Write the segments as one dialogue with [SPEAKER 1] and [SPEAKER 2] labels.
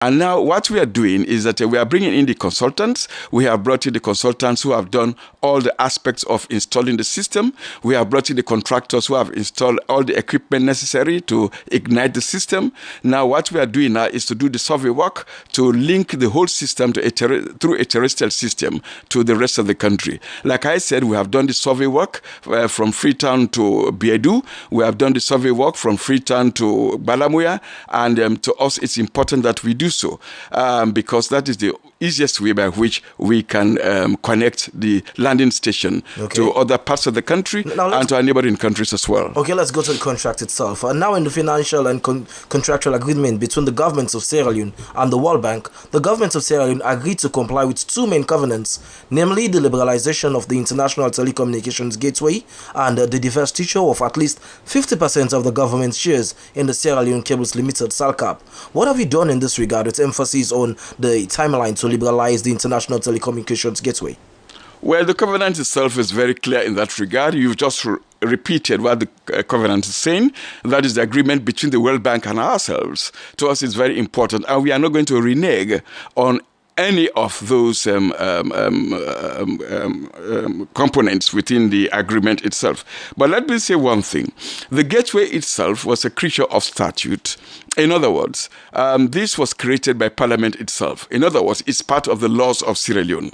[SPEAKER 1] And now what we are doing is that we are bringing in the consultants. We have brought in the consultants who have done all the aspects of installing the system. We have brought in the contractors who have installed all the equipment necessary to ignite the system. Now what we are doing now is to do the survey work to link the whole system to through a terrestrial system to the rest of the country. Like I said, we have done the survey work from Freetown to Biedu. We have done the survey work from Freetown to Balamuya. And to us, it's important that we do so because that is the easiest way by which we can connect the landing station to other parts of the country and to our neighboring countries as well.
[SPEAKER 2] Okay, let's go to the contract itself. Now in the financial and contractual agreement between the governments of Sierra Leone and the World Bank, the government of Sierra Leone agreed to comply with two main covenants, namely the liberalization of the international telecommunications gateway and the divestiture of at least 50% of the government's shares in the Sierra Leone Cables Limited (SALCAP). What have you done in this regard with emphasis on the timeline to liberalize the international telecommunications gateway?
[SPEAKER 1] Well, the covenant itself is very clear in that regard. You've just repeated what the covenant is saying. That is the agreement between the World Bank and ourselves. To us, it's very important, and we are not going to renege on any of those components within the agreement itself. But let me say one thing. The gateway itself was a creature of statute. In other words, this was created by Parliament itself. In other words, it's part of the laws of Sierra Leone.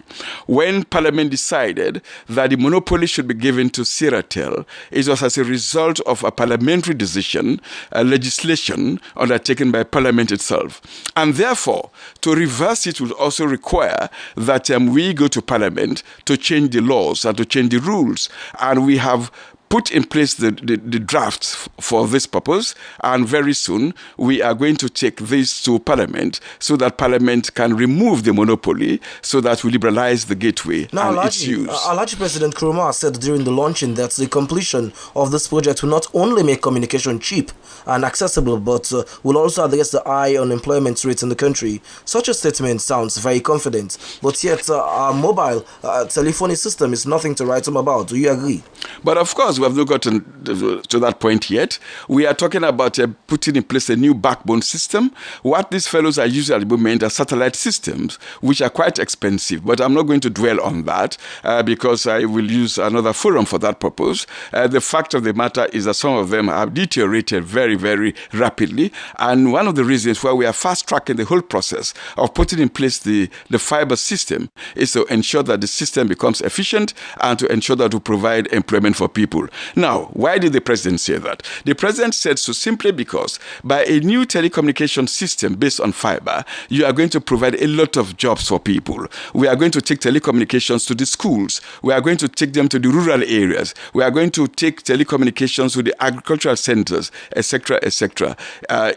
[SPEAKER 1] When Parliament decided that the monopoly should be given to Sierratel, it was as a result of a parliamentary decision, legislation undertaken by Parliament itself. And therefore, to reverse it would also require that we go to Parliament to change the laws and to change the rules. And we have put in place the drafts for this purpose, and very soon we are going to take this to Parliament so that Parliament can remove the monopoly so that we liberalize the gateway and its use.
[SPEAKER 2] Alhaji President Nkrumah said during the launching that the completion of this project will not only make communication cheap and accessible, but will also address the high unemployment rate in the country. Such a statement sounds very confident, but yet our mobile telephony system is nothing to write home about. Do you agree?
[SPEAKER 1] But of course, we have not gotten to that point yet. We are talking about putting in place a new backbone system. What these fellows are using at the moment are satellite systems, which are quite expensive. But I'm not going to dwell on that because I will use another forum for that purpose. The fact of the matter is that some of them have deteriorated very, very rapidly. And one of the reasons why we are fast-tracking the whole process of putting in place the fiber system is to ensure that the system becomes efficient and to ensure that we provide employment for people. Now, why did the president say that? The president said so simply because by a new telecommunication system based on fiber, you are going to provide a lot of jobs for people. We are going to take telecommunications to the schools. We are going to take them to the rural areas. We are going to take telecommunications to the agricultural centers, etc., etc.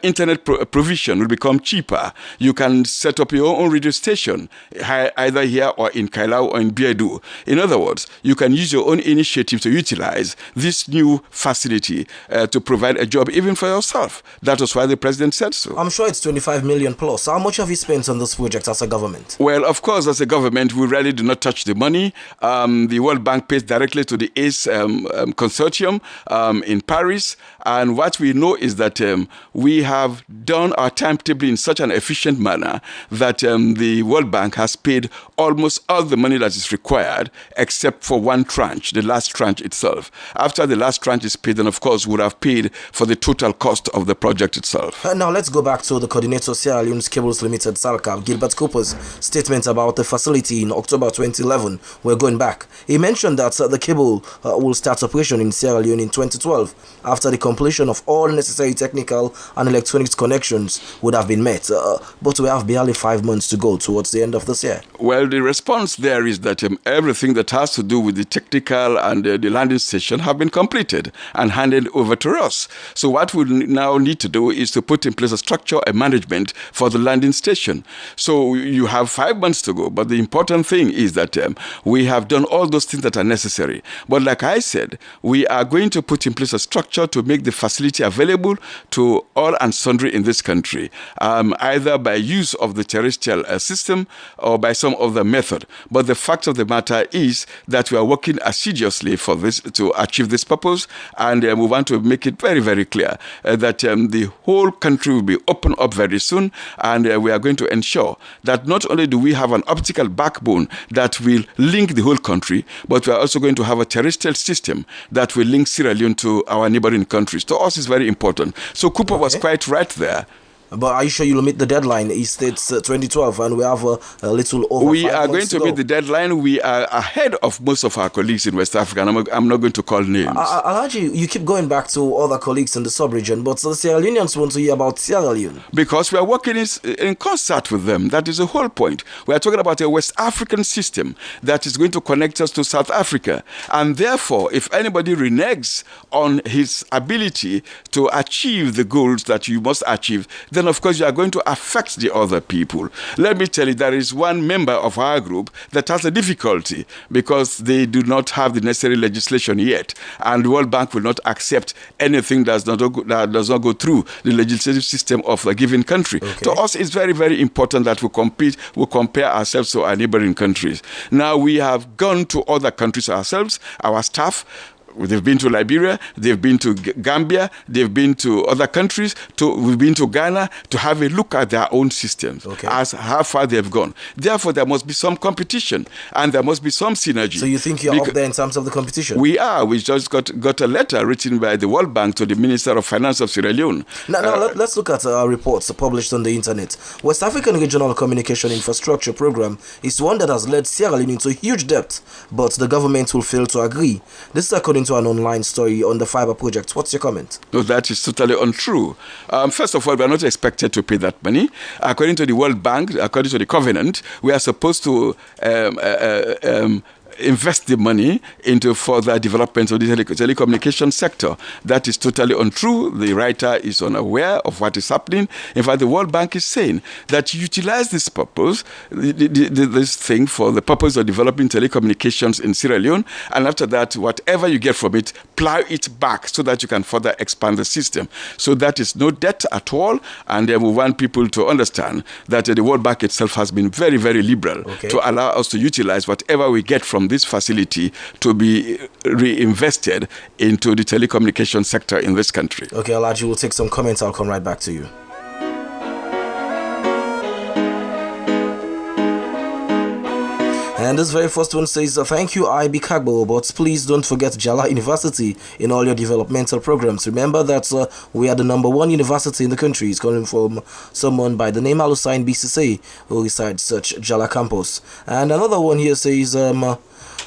[SPEAKER 1] Internet provision will become cheaper. You can set up your own radio station, either here or in Kailau or in Biedu. In other words, you can use your own initiative to utilize this new facility to provide a job even for yourself. That was why the president said so.
[SPEAKER 2] I'm sure it's 25 million plus. How much have you spent on this project as a government?
[SPEAKER 1] Well, of course, as a government, we really do not touch the money. The World Bank pays directly to the ACE consortium in Paris. And what we know is that we have done our timetable in such an efficient manner that the World Bank has paid almost all the money that is required except for one tranche, the last tranche itself. After the last tranche is paid, then of course we would have paid for the total cost of the project itself.
[SPEAKER 2] Now let's go back to the coordinator of Sierra Leone's Cables Limited, SALCAP, Gilbert Cooper's statement about the facility in October 2011. We're going back. He mentioned that the cable will start operation in Sierra Leone in 2012 after the completion of all necessary technical and electronics connections would have been met. But we have barely 5 months to go towards the end of this year.
[SPEAKER 1] Well, the response there is that everything that has to do with the technical and the landing station have been completed and handed over to us. So what we now need to do is to put in place a structure and management for the landing station. So you have 5 months to go, but the important thing is that we have done all those things that are necessary. But like I said, we are going to put in place a structure to make the facility available to all and sundry in this country, either by use of the terrestrial system or by some other method. But the fact of the matter is that we are working assiduously for this to achieve achieve this purpose. And we want to make it very, very clear that the whole country will be opened up very soon. And we are going to ensure that not only do we have an optical backbone that will link the whole country, but we are also going to have a terrestrial system that will link Sierra Leone to our neighboring countries. To us, it's very important. So Cooper was quite right there.
[SPEAKER 2] But are you sure you'll meet the deadline? He states 2012, and we have a little over.
[SPEAKER 1] We are going to meet the deadline. We are ahead of most of our colleagues in West Africa, and I'm not going to call names.
[SPEAKER 2] Alhaji, you keep going back to other colleagues in the sub-region, but the Sierra Leoneans want to hear about Sierra Leone.
[SPEAKER 1] Because we are working in concert with them. That is the whole point. We are talking about a West African system that is going to connect us to South Africa. And therefore, if anybody reneges on his ability to achieve the goals that you must achieve, then of course you are going to affect the other people. Let me tell you, there is one member of our group that has a difficulty because they do not have the necessary legislation yet, and the World Bank will not accept anything that does not go through the legislative system of a given country.
[SPEAKER 2] Okay.
[SPEAKER 1] To us, it's very, very important that we compare ourselves to our neighboring countries. Now, we have gone to other countries ourselves, our staff. They've been to Liberia, they've been to Gambia, they've been to other countries, we've been to Ghana to have a look at their own systems, as how far they've gone. Therefore, there must be some competition and there must be some synergy.
[SPEAKER 2] So you think you're up there in terms of the competition?
[SPEAKER 1] We are. We just got a letter written by the World Bank to the Minister of Finance of Sierra Leone.
[SPEAKER 2] Now let's look at reports published on the internet. West African Regional Communication Infrastructure Program is one that has led Sierra Leone into huge debt, but the government will fail to agree. This is according to an online story on the fiber project. What's your comment?
[SPEAKER 1] No, that is totally untrue. First of all, we are not expected to pay that money. According to the World Bank, according to the covenant, we are supposed to invest the money into further development of the telecommunication sector. That is totally untrue. The writer is unaware of what is happening. In fact, the World Bank is saying that you utilize this purpose, this thing for the purpose of developing telecommunications in Sierra Leone, and after that, whatever you get from it, plow it back so that you can further expand the system. So that is no debt at all, and then we want people to understand that the World Bank itself has been very, very liberal to allow us to utilize whatever we get from this facility to be reinvested into the telecommunication sector in this country.
[SPEAKER 2] Okay, Alhaji, we'll take some comments. I'll come right back to you. And this very first one says, thank you, IB Kagbo, but please don't forget Jala University in all your developmental programs. Remember that we are the #1 university in the country. It's coming from someone by the name Alusain BCC, who resides such Jala campus. And another one here says,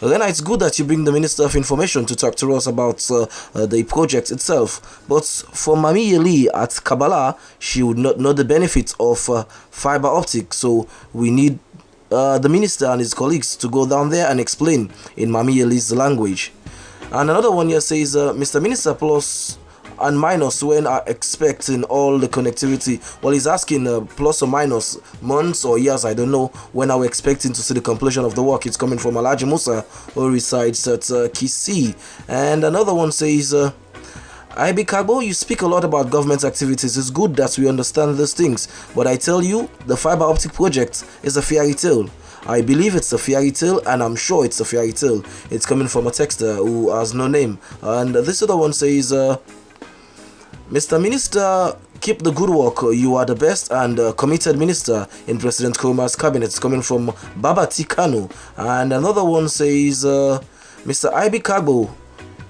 [SPEAKER 2] Lena, it's good that you bring the Minister of Information to talk to us about the project itself. But for Mami Yeli at Kabbalah, she would not know the benefits of fiber optic. So we need the minister and his colleagues to go down there and explain in Mami Yeli's language. And another one here says, Mr. Minister, plus and minus, when are expecting all the connectivity? Well, he's asking plus or minus months or years, I don't know, when are we expecting to see the completion of the work. It's coming from Alhaji Musa, who resides at Kisi. And another one says, IB Kagbo, you speak a lot about government activities. It's good that we understand these things, but I tell you, the fiber optic project is a fairy tale. I believe it's a fairy tale, and I'm sure it's a fairy tale. It's coming from a texter who has no name. And this other one says, Mr. Minister, keep the good work. You are the best and committed minister in President Kuruma's cabinet. It's coming from Baba Tikanu. And another one says, Mr. IB Kagbo,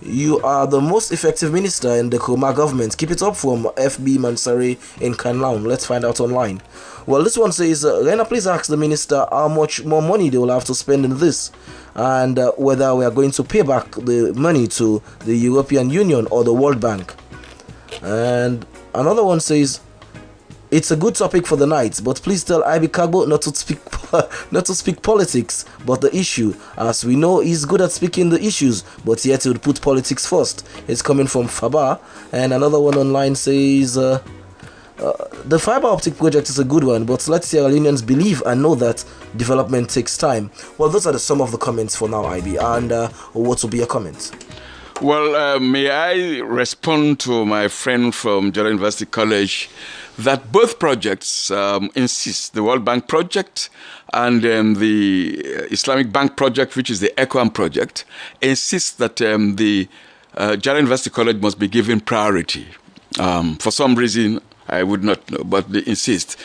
[SPEAKER 2] you are the most effective minister in the Kuruma government. Keep it up, from FB Mansari in Kanlaun. Let's find out online. Well, this one says, Rena, please ask the minister how much more money they will have to spend in this, and whether we are going to pay back the money to the European Union or the World Bank. And another one says, it's a good topic for the night, but please tell IB Kagbo not to speak politics, but the issue. As we know, he's good at speaking the issues, but yet he would put politics first. It's coming from Faba. And another one online says, the fiber optic project is a good one, but let Sierra Leoneans believe and know that development takes time. Well, those are some of the comments for now, IB. And what will be your comments?
[SPEAKER 1] Well, may I respond to my friend from Jara University College that both projects insist, the World Bank project and the Islamic Bank project, which is the ECOWAM project, insist that the Jara University College must be given priority. For some reason, I would not know, but they insist.